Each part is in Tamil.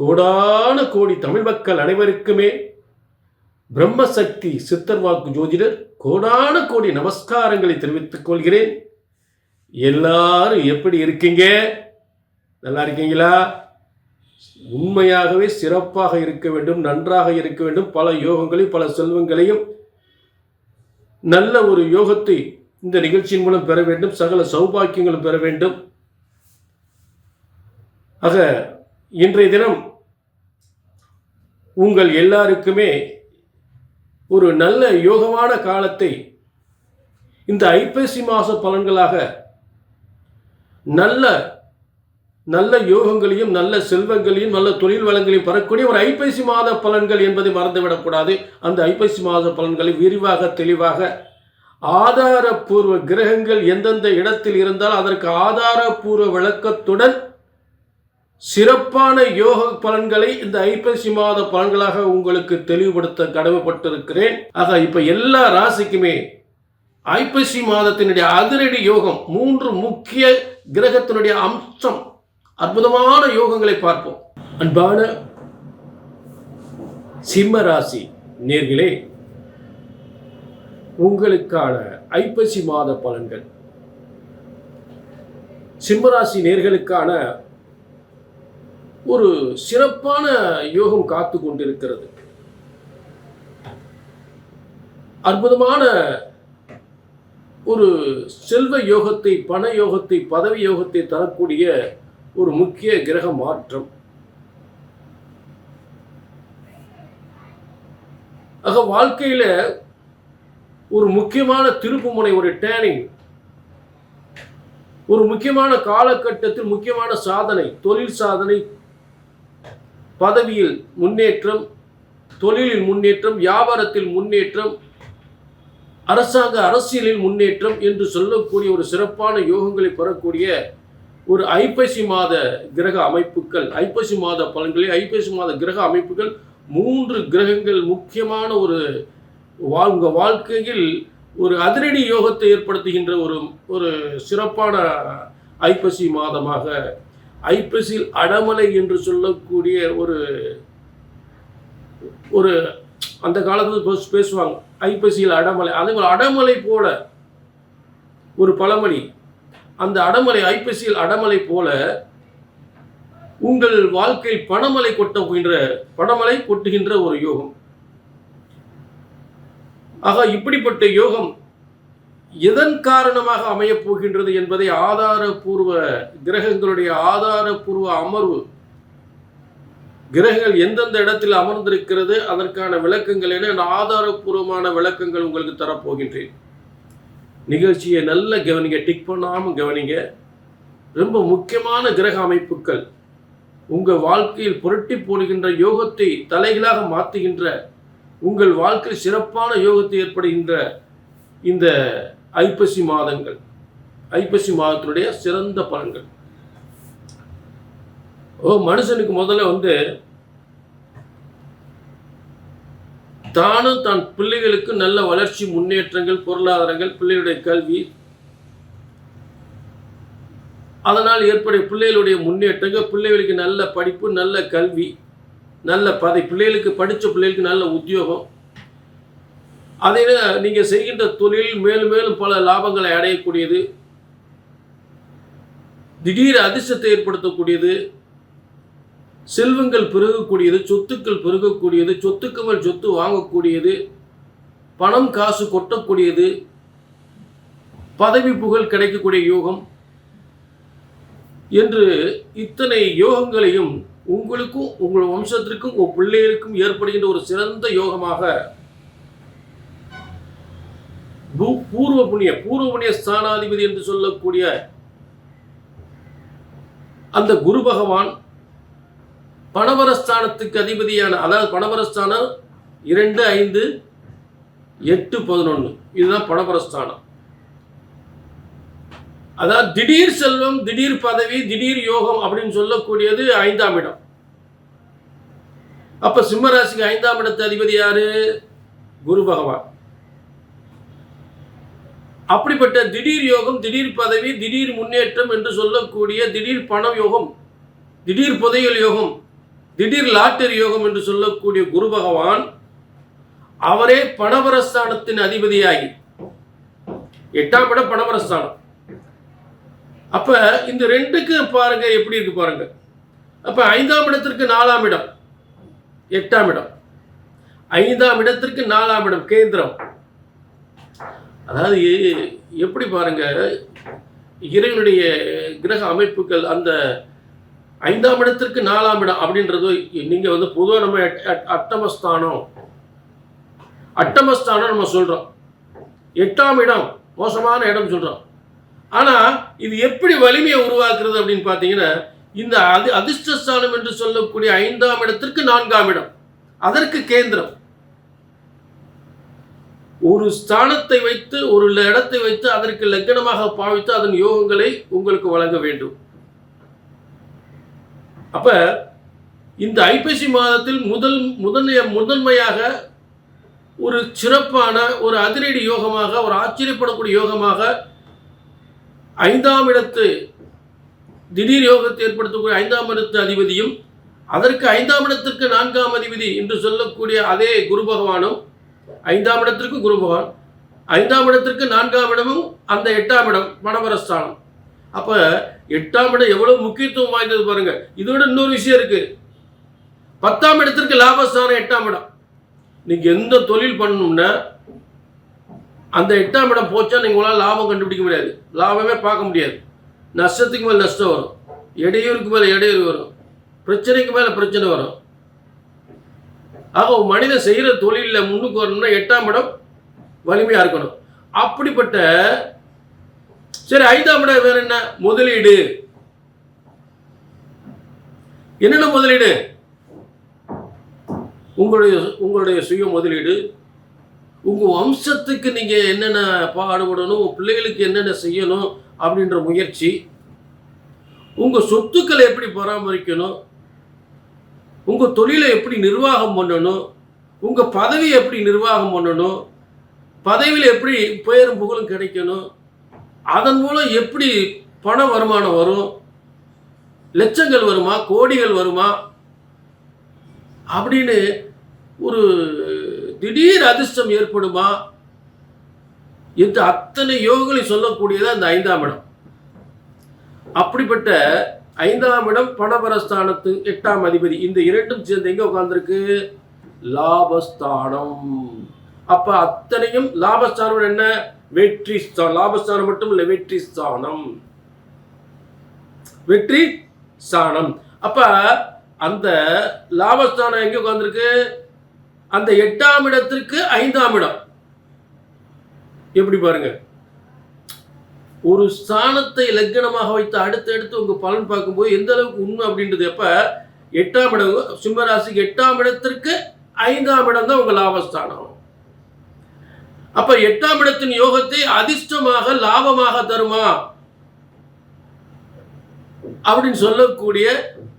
கோடான கோடி தமிழ் மக்கள் அனைவருக்குமே பிரம்மசக்தி சித்தர் வாக்கு ஜோதிடர் கோடான கோடி நமஸ்காரங்களை தெரிவித்துக் கொள்கிறேன். எல்லாரும் எப்படி இருக்கீங்க? நல்லா இருக்கீங்களா? உண்மையாகவே சிறப்பாக இருக்க வேண்டும், நன்றாக இருக்க வேண்டும். பல யோகங்களையும் பல செல்வங்களையும் நல்ல ஒரு யோகத்தை இந்த நிகழ்ச்சியின் மூலம் பெற வேண்டும். சகல சௌபாக்கியங்களும் பெற வேண்டும். ஆக இன்றைய தினம் உங்கள் எல்லாருக்குமே ஒரு நல்ல யோகமான காலத்தை இந்த ஐப்பசி மாச பலன்களாக நல்ல நல்ல யோகங்களையும் நல்ல செல்வங்களையும் நல்ல தொழில் வளங்களையும் பெறக்கூடிய ஒரு ஐப்பசி மாத பலன்கள் என்பதை மறந்துவிடக்கூடாது. அந்த ஐப்பசி மாத பலன்களை விரிவாக தெளிவாக ஆதாரபூர்வ கிரகங்கள் எந்தெந்த இடத்தில் இருந்தால் அதற்கு ஆதாரபூர்வ விளக்கத்துடன் சிறப்பான யோக பலன்களை இந்த ஐப்பசி மாத பலன்களாக உங்களுக்கு தெளிவுபடுத்த கடமைப்பட்டிருக்கிறேன். ஆக இப்ப எல்லா ராசிக்குமே ஐப்பசி மாதத்தினுடைய அதிரடி யோகம் 3 முக்கிய கிரகத்தினுடைய அம்சம் அற்புதமான யோகங்களை பார்ப்போம். அன்பான சிம்ம ராசி நேர்களே, உங்களுக்கான ஐப்பசி மாத பலன்கள் சிம்மராசி நேர்களுக்கான ஒரு சிறப்பான யோகம் காத்து கொண்டிருக்கிறது. அற்புதமான ஒரு செல்வ யோகத்தை, பண யோகத்தை, பதவி யோகத்தை தரக்கூடிய ஒரு முக்கிய கிரக மாற்றம். ஆக வாழ்க்கையில ஒரு முக்கியமான திருப்புமுனை, ஒரு டேர்னிங், ஒரு முக்கியமான காலகட்டத்தில் முக்கியமான சாதனை, தொழில் சாதனை, பதவியில் முன்னேற்றம், தொழிலில் முன்னேற்றம், வியாபாரத்தில் முன்னேற்றம், அரசியலில் முன்னேற்றம் என்று சொல்லக்கூடிய ஒரு சிறப்பான யோகங்களை பெறக்கூடிய ஒரு ஐப்பசி மாத கிரக அமைப்புகள், ஐப்பசி மாத பலன்களில் ஐப்பசி மாத கிரக அமைப்புகள் 3 கிரகங்கள் முக்கியமான ஒரு உங்கள் வாழ்க்கையில் ஒரு அதிரடி யோகத்தை ஏற்படுத்துகின்ற ஒரு சிறப்பான ஐப்பசி மாதமாக, ஐப்பசியில் அடமலை என்று சொல்லக்கூடிய ஒரு அந்த காலத்தில் பேசுவாங்க, ஐப்பசியில் அடமலை. அதே போல் அடமலை போல ஒரு பழமொழி, அந்த அடமலை, ஐப்பசியில் அடமலை போல உங்கள் வாழ்க்கையில் பணமலை கொட்டுகின்ற ஒரு யோகம். ஆக இப்படிப்பட்ட யோகம் எதன் காரணமாக அமையப் போகின்றது என்பதை ஆதாரபூர்வ கிரகங்களுடைய ஆதாரபூர்வ அமர்வு, கிரகங்கள் எந்தெந்த இடத்தில் அமர்ந்திருக்கிறது, அதற்கான விளக்கங்கள் என ஆதாரபூர்வமான விளக்கங்கள் உங்களுக்கு தரப்போகின்றேன். நிகழ்ச்சியை நல்ல கவனிங்க, டிக் பண்ணாமல் கவனிங்க. ரொம்ப முக்கியமான கிரக அமைப்புகள் உங்கள் வாழ்க்கையில் புரட்டி போடுகின்ற யோகத்தை தலைகளாக மாற்றுகின்ற, உங்கள் வாழ்க்கையில் சிறப்பான யோகத்தை ஏற்படுகின்ற இந்த ஐப்பசி மாதங்கள், ஐப்பசி மாதத்தினுடைய சிறந்த பலன்கள். மனுஷனுக்கு முதல்ல தானும் தான் பிள்ளைகளுக்கு நல்ல வளர்ச்சி, முன்னேற்றங்கள், பொருளாதாரங்கள், பிள்ளைகளுடைய கல்வி, அதனால் ஏற்படைய பிள்ளைகளுடைய முன்னேற்றங்கள், பிள்ளைகளுக்கு நல்ல படிப்பு, நல்ல கல்வி, நல்ல பதவி, பிள்ளைகளுக்கு படித்த பிள்ளைகளுக்கு நல்ல உத்தியோகம், அதை நீங்கள் செய்கின்ற தொழில் மேலும் மேலும் பல லாபங்களை அடையக்கூடியது, திடீர் அதிர்ஷ்டத்தை ஏற்படுத்தக்கூடியது, செல்வங்கள் பெருகக்கூடியது, சொத்துக்கள் பெருகக்கூடியது, சொத்துக்கு மேல் சொத்து வாங்கக்கூடியது, பணம் காசு கொட்டக்கூடியது, பதவி புகழ் கிடைக்கக்கூடிய யோகம் என்று இத்தனை யோகங்களையும் உங்களுக்கும் உங்கள் வம்சத்திற்கும் உங்கள் பிள்ளைகளுக்கும் ஏற்படுகின்ற ஒரு சிறந்த யோகமாக பூர்வ புண்ணிய ஸ்தானாதிபதி என்று சொல்லக்கூடிய அந்த குரு பகவான் பணவரஸ்தானத்துக்கு அதிபதியான, அதாவது பணவரஸ்தானம் 2, 5, 8, 11 இதுதான் பணவரஸ்தானம். அதாவது திடீர் செல்வம், திடீர் பதவி, திடீர் யோகம் அப்படின்னு சொல்லக்கூடியது 5ஆம் இடம். அப்ப சிம்மராசிக்கு 5ஆம் இடத்து அதிபதி யாரு? குரு பகவான். அப்படிப்பட்ட திடீர் யோகம், திடீர் பதவி, திடீர் முன்னேற்றம் என்று சொல்லக்கூடிய திடீர் பண யோகம், திடீர் புதையல் யோகம், திடீர் லாட்டரி யோகம் என்று சொல்லக்கூடிய குரு பகவான் அவரே பணவரஸ்தானத்தின் அதிபதியாகி 8ஆம் இடம் பணவரஸ்தானம். அப்ப இந்த ரெண்டுக்கு பாருங்க எப்படி இருக்கு பாருங்க. அப்ப 5ஆம் இடத்திற்கு 4ஆம் இடம், 8ஆம் இடம், 5ஆம் இடத்திற்கு 4ஆம் இடம் கேந்திரம். அதாவது எப்படி பாருங்க இறைவனுடைய கிரக அமைப்புகள். அந்த 5ஆம் இடத்திற்கு 4ஆம் இடம் அப்படின்றது நீங்க வந்து பொதுவாக நம்ம அட்டமஸ்தானம் நம்ம சொல்றோம். 8ஆம் இடம் மோசமான இடம் சொல்றோம். ஆனா இது எப்படி வலிமையை உருவாக்குறது அப்படின்னு பார்த்தீங்கன்னா, இந்த அதிர்ஷ்டஸ்தானம் என்று சொல்லக்கூடிய 5ஆம் இடத்திற்கு 4ஆம் இடம் அதற்கு கேந்திரம். ஒரு ஸ்தானத்தை வைத்து ஒரு இடத்தை வைத்து அதற்கு லக்னமாக பாவித்து அதன் யோகங்களை உங்களுக்கு வழங்க வேண்டும். அப்ப இந்த ஐப்பசி மாதத்தில் முதன்மையாக ஒரு சிறப்பான ஒரு அதிரடி யோகமாக, ஒரு ஆச்சரியப்படக்கூடிய யோகமாக 5ஆம் இடத்து திடீர் யோகத்தை ஏற்படுத்தக்கூடிய 5ஆம் இடத்து அதிபதியும் அதற்கு 5ஆம் இடத்திற்கு 4ஆம் அதிபதி என்று சொல்லக்கூடிய அதே குரு பகவானும் 5ஆம் இடத்திற்கு குரு பகவான், 5ஆம் இடத்திற்கு 4ஆம் இடமும் அந்த 8ஆம் இடம் பணவரஸ்தானம். அப்ப 8ஆம் இடம் எவ்வளவு முக்கியத்துவம் வாய்ந்தது பாருங்க. இதோட இன்னொரு விஷயம் இருக்கு. 10ஆம் இடத்திற்கு லாபஸ்தானம் 8ஆம் இடம். நீங்க எந்த தொழில் பண்ணணும்னா அந்த 8ஆம் இடம் போச்சா நீங்களால லாபம் கண்டுபிடிக்க முடியாது, லாபமே பார்க்க முடியாது. நஷ்டத்துக்கு மேல நஷ்டம் வரும், இடையூறுக்கு மேல இடையூறு வரும், பிரச்சனைக்கு மேல பிரச்சனை வரும். ஆக மனிதன் செய்கிற தொழிலில் முன்னுக்கு வரணும்னா 8ஆம் இடம் வலிமையாக இருக்கணும். அப்படிப்பட்ட சரி 5ஆம் இடம் வேற என்ன? முதலீடு. என்னென்ன முதலீடு? உங்களுடைய சுய முதலீடு, உங்கள் வம்சத்துக்கு நீங்கள் என்னென்ன பாடுபடணும், பிள்ளைகளுக்கு என்னென்ன செய்யணும் அப்படின்ற முயற்சி, உங்கள் சொத்துக்களை எப்படி பராமரிக்கணும், உங்கள் தொழிலை எப்படி நிர்வாகம் பண்ணணும், உங்கள் பதவியை எப்படி நிர்வாகம் பண்ணணும், பதவியில் எப்படி பெயரும் புகழும் கிடைக்கணும், அதன் மூலம் எப்படி பண வருமானம் வரும், லட்சங்கள் வருமா கோடிகள் வருமா அப்படின்னு ஒரு திடீர் அதிர்ஷ்டம் ஏற்படுமா என்று அத்தனை யோகங்களை சொல்லக்கூடியது அந்த 5ஆம் இடம். அப்படிப்பட்ட 5ஆம் இடம் பணபரஸ்தானத்து 8ஆம் அதிபதி. இந்த இரண்டும் சேர்ந்து எங்க உட்கார்ந்துருக்கு? லாபஸ்தானம். அப்ப அத்தனையும் லாபஸ்தானம் என்ன? வெற்றி ஸ்தானம். லாபஸ்தானம் மட்டும் இல்லை, வெற்றி ஸ்தானம், வெற்றி ஸ்தானம். அப்ப அந்த லாபஸ்தானம் எங்க உட்கார்ந்துருக்கு? அந்த 8ஆம் இடத்திற்கு 5ஆம் இடம். எப்படி பாருங்க, ஒரு ஸ்தானத்தை லக்னமாக வைத்து அடுத்தடுத்து உங்க பலன் பார்க்கும்போது எந்த அளவுக்கு உண்மை அப்படின்றது. எப்ப 8ஆம் இடம் சிம்மராசிக்கு 8ஆம் இடத்திற்கு 5ஆம் இடம் தான் உங்க லாபஸ்தானம். அப்ப 8ஆம் இடத்தின் யோகத்தை அதிர்ஷ்டமாக லாபமாக தருமா அப்படின்னு சொல்லக்கூடிய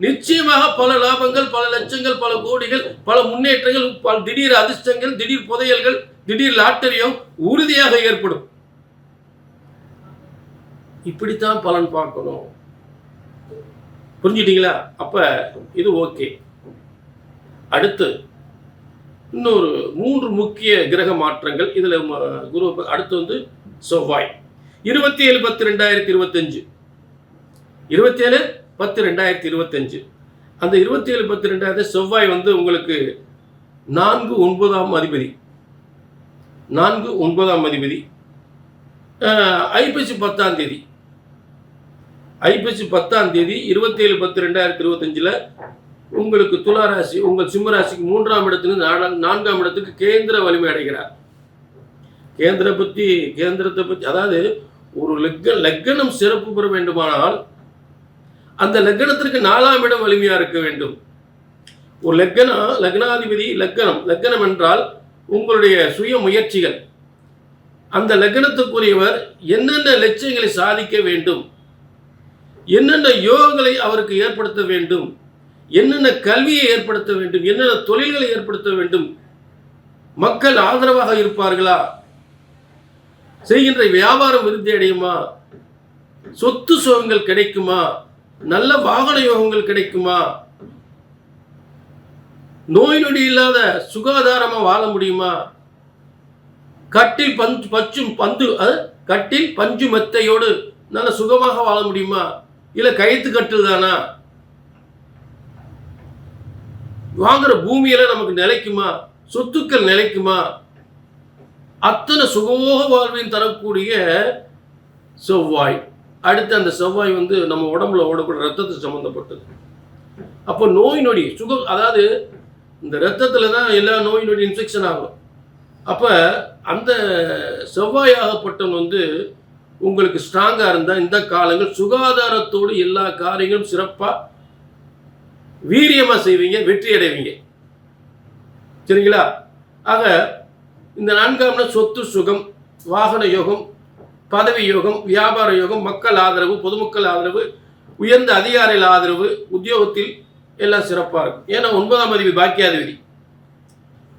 நிச்சயமாக பல லாபங்கள், பல லட்சங்கள், பல கோடிகள், பல முன்னேற்றங்கள், பல திடீர் அதிர்ஷ்டங்கள், திடீர் புதையல்கள், திடீர் லாட்டரியும் உறுதியாக ஏற்படும். இப்படித்தான் பலன் பார்க்கணும். புரிஞ்சுட்டீங்களா? அப்ப இது ஓகே. அடுத்து இன்னொரு 3 முக்கிய கிரக மாற்றங்கள் இதுல குரு. அடுத்து வந்து செவ்வாய் 27/10/2025. 27/10/2025. அந்த 27/10/2025 செவ்வாய் வந்து உங்களுக்கு 4/9ஆம் அதிபதி. 4/9ஆம் அதிபதி. ஐப்பசி 10ஆம் தேதி. ஐப்பசி 10ஆம் தேதி 27/10/2025 உங்களுக்கு துளாராசி, உங்கள் சிம்மராசிக்கு 3ஆம் இடத்திலிருந்து 4ஆம் இடத்துக்கு கேந்திர வலிமை அடைகிறார். கேந்திரத்தை பற்றி அதாவது ஒரு லக்னம் சிறப்பு பெற வேண்டுமானால் அந்த லக்னத்திற்கு 4ஆம் இடம் வலிமையா இருக்க வேண்டும். ஒரு லக்னாதிபதி லக்னம் என்றால் உங்களுடைய சுய முயற்சிகள். அந்த லக்னத்துக்குரியவர் என்னென்ன லட்சியங்களை சாதிக்க வேண்டும், என்னென்ன யோகங்களை அவருக்கு ஏற்படுத்த வேண்டும், என்னென்ன கல்வியை ஏற்படுத்த வேண்டும், என்னென்ன தொழில்களை ஏற்படுத்த வேண்டும், மக்கள் ஆதரவாக இருப்பார்களா, செய்கின்ற வியாபாரம் விருத்தி அடையுமா, சொத்து சுகங்கள் கிடைக்குமா, நல்ல வாகன யோகங்கள் கிடைக்குமா, நோய் நொடி இல்லாத சுகாதாரமாக வாழ முடியுமா? கட்டில் கட்டில் பஞ்சு மெத்தையோடு நல்ல சுகமாக வாழ முடியுமா? இல்லை கயிற்று கட்டில் தானா? வாங்குற பூமியில நமக்கு நிலைக்குமா? சொத்துக்கள் நிலைக்குமா? அத்தனை சுகமோக வாழ்வின் தரக்கூடிய செவ்வாய். அடுத்து அந்த செவ்வாய் நம்ம உடம்புல ஓடக்கூடிய ரத்தத்துக்கு சம்மந்தப்பட்டது. அப்போ நோய் நொடி அதாவது இந்த ரத்தத்தில் தான் எல்லா நோய் நொடி இன்ஃபெக்ஷன் ஆகும். அப்போ அந்த செவ்வாயாகப்பட்டவன் உங்களுக்கு ஸ்ட்ராங்காக இருந்தால் இந்த காலங்கள் சுகாதாரத்தோடு எல்லா காரியங்களும் சிறப்பாக வீரியமாக செய்வீங்க, வெற்றி அடைவீங்க. சரிங்களா? ஆக இந்த 4ஆம் சொத்து சுகம், வாகன யோகம், பதவி யோகம், வியாபார யோகம், மக்கள் ஆதரவு, பொதுமக்கள் ஆதரவு, உயர்ந்த அதிகாரிகள் ஆதரவு, உத்தியோகத்தில் எல்லாம் சிறப்பாக இருக்கும். ஏன்னா 9ஆம் அதிபதி பாக்கியாதிபதி.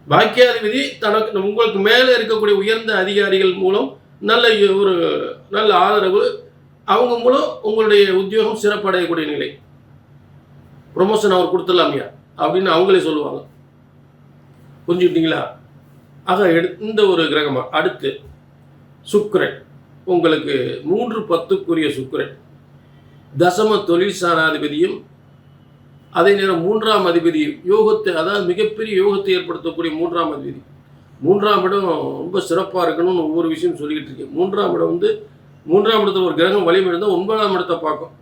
பாக்கியாதிபதி உங்களுக்கு மேலே இருக்கக்கூடிய உயர்ந்த அதிகாரிகள் மூலம் நல்ல ஆதரவு, அவங்க மூலம் உங்களுடைய உத்தியோகம் சிறப்படையக்கூடிய நிலை. ப்ரொமோஷன் அவர் கொடுத்துடலாமியா அப்படின்னு அவங்களே சொல்லுவாங்க. புரிஞ்சுக்கிட்டீங்களா? ஆக இந்த ஒரு கிரகமா. அடுத்து சுக்கிரன். உங்களுக்கு 3-10க்குரிய சுக்கிரன் தசம தொழில் ஸ்தானாதிபதியும் அதே நேரம் 3ஆம் அதிபதி யோகத்தை, அதாவது மிகப்பெரிய யோகத்தை ஏற்படுத்தக்கூடிய 3ஆம் அதிபதி. 3ஆம் இடம் ரொம்ப சிறப்பாக இருக்கணும்னு ஒவ்வொரு விஷயம் சொல்லிக்கிட்டு இருக்கேன். 3ஆம் இடம் 3ஆம் இடத்துல ஒரு கிரகம் வலிமை இருந்தால் 9ஆம் இடத்தை பார்க்கும்.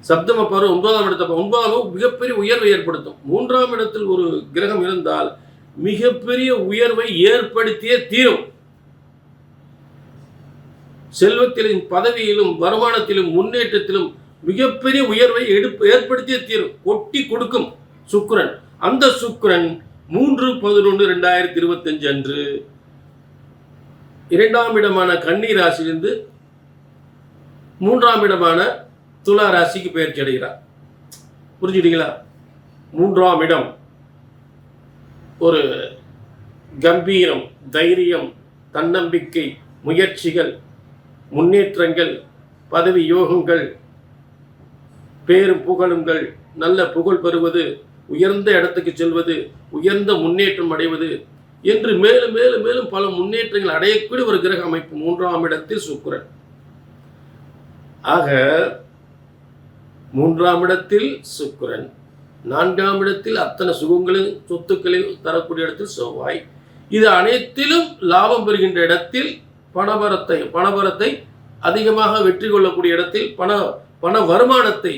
சப்தம பார்வை 9ஆம் இடத்தை 9ஆம் மிகப்பெரிய உயர்வை ஏற்படுத்தும். 3ஆம் இடத்தில் ஒரு கிரகம் இருந்தால் மிகப்பெரிய உயர்வை ஏற்படுத்தியே தீரும். செல்வத்திலும் பதவியிலும் வருமானத்திலும் முன்னேற்றத்திலும் மிகப்பெரிய உயர்வை ஏற்படுத்தியே தீரும். கொட்டி கொடுக்கும் சுக்கிரன். அந்த சுக்கிரன் 3/11/2025 அன்று 2ஆம் இடமான கன்னி ராசியிலிருந்து 3ஆம் இடமான துலா ராசிக்கு பெயர்ச்சி அடைகிறார். புரிஞ்சுட்டீங்களா? 3ஆம் இடம் ஒரு கம்பீரம், தைரியம், தன்னம்பிக்கை, முயற்சிகள், முன்னேற்றங்கள், பதவி யோகங்கள், பேரும் புகழுங்கள், நல்ல புகழ் பெறுவது, உயர்ந்த இடத்துக்கு செல்வது, உயர்ந்த முன்னேற்றம் அடைவது என்று மேலும் மேலும் மேலும் பல முன்னேற்றங்கள் அடையக்கூடிய ஒரு கிரக அமைப்பு 3ஆம் இடத்தில் சுக்கிரன். ஆக 3ஆம் இடத்தில் சுக்கிரன், 4ஆம் இடத்தில் அத்தனை சுகங்களையும் சொத்துக்களையும் தரக்கூடிய இடத்தில் செவ்வாய். இது அனைத்திலும் லாபம் பெறுகின்ற இடத்தில் பணபரத்தை அதிகமாக வெற்றி கொள்ளக்கூடிய இடத்தில் பண வருமானத்தை,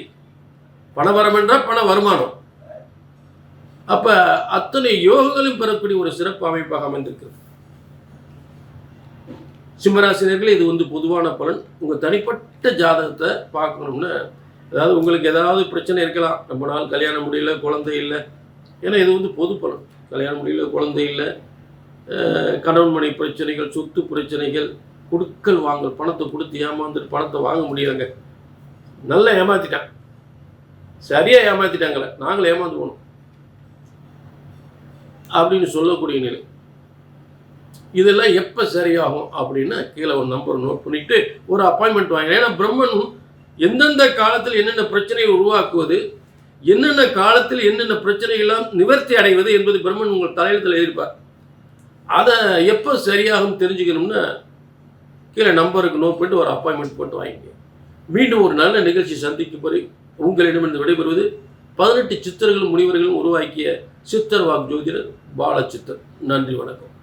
பணவரம் என்றால் பண வருமானம். அப்ப அத்தனை யோகங்களும் பெறக்கூடிய ஒரு சிறப்பு அமைப்பாக அமைந்திருக்கிறது. சிம்மராசினர்களே, இது பொதுவான பலன். உங்க தனிப்பட்ட ஜாதகத்தை பார்க்கணும்னா, அதாவது உங்களுக்கு ஏதாவது பிரச்சனை இருக்கலாம். ரொம்ப நாள் கல்யாணம் முடியல, குழந்தை இல்லை. ஏன்னா இது பொது பலன். கல்யாணம் முடியல, குழந்தை இல்லை, கணவன் மனை பிரச்சனைகள், சொத்து பிரச்சனைகள், கொடுக்கல் வாங்கல், பணத்தை கொடுத்து ஏமாந்துட்டு பணத்தை வாங்க முடியலைங்க, நல்லா ஏமாத்திட்டான், சரியா ஏமாத்திட்டாங்களே, நாங்களும் ஏமாந்து போனோம் அப்படின்னு சொல்லக்கூடிய நிலை. இதெல்லாம் எப்போ சரியாகும் அப்படின்னா கீழே ஒரு நம்பர் நோட் பண்ணிட்டு ஒரு அப்பாயின்மெண்ட் வாங்க. ஏன்னா பிரம்மன் எந்தெந்த காலத்தில் என்னென்ன பிரச்சனையை உருவாக்குவது, என்னென்ன காலத்தில் என்னென்ன பிரச்சனைகள்லாம் நிவர்த்தி அடைவது என்பது பிரம்மன் உங்கள் தலையெழுத்தில் எழுதியிருப்பார். அதை எப்போ சரியாகும் தெரிஞ்சுக்கணும்னா கீழே நம்பருக்கு நோட் பண்ணிட்டு ஒரு அப்பாயின்மெண்ட் போட்டு வாங்கிக்க. மீண்டும் ஒரு நல்ல நிகழ்ச்சி சந்திக்கும் வரை உங்களிடமிருந்து விடைபெறுவது 18 சித்தர்களும் முனிவர்களும் உருவாக்கிய சித்தர் வாக் ஜோதிடர் பாலச்சித்தர். நன்றி, வணக்கம்.